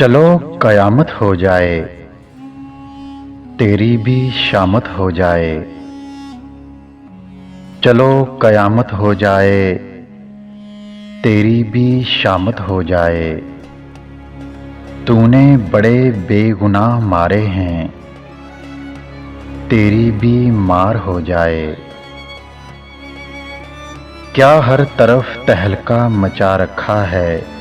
चलो कयामत हो जाए, तेरी भी शामत हो जाए। चलो कयामत हो जाए, तेरी भी शामत हो जाए। तूने बड़े बेगुनाह मारे हैं, तेरी भी मार हो जाए। क्या हर तरफ तहलका मचा रखा है,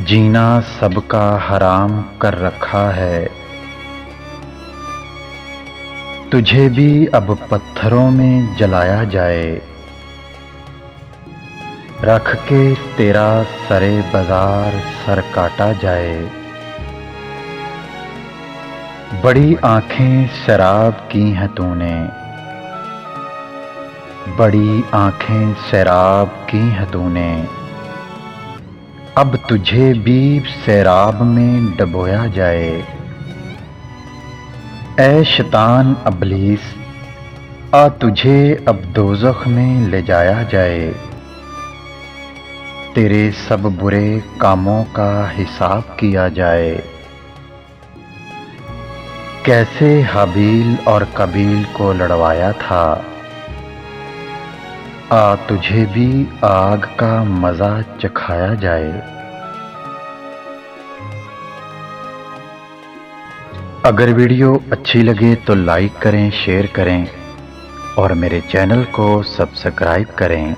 जीना सबका हराम कर रखा है। तुझे भी अब पत्थरों में जलाया जाए, रख के तेरा सरे बाजार सर काटा जाए। बड़ी आंखें शराब की हैं तूने, बड़ी आंखें शराब की हैं तूने। अब तुझे भी शराब में डबोया जाए। ऐ शैतान अबलीस, आ तुझे अब दोज़ख में ले जाया जाए। तेरे सब बुरे कामों का हिसाब किया जाए। कैसे हाबील और कबील को लड़वाया था, आ तुझे भी आग का मज़ा चखाया जाए। अगर वीडियो अच्छी लगे तो लाइक करें, शेयर करें और मेरे चैनल को सब्सक्राइब करें।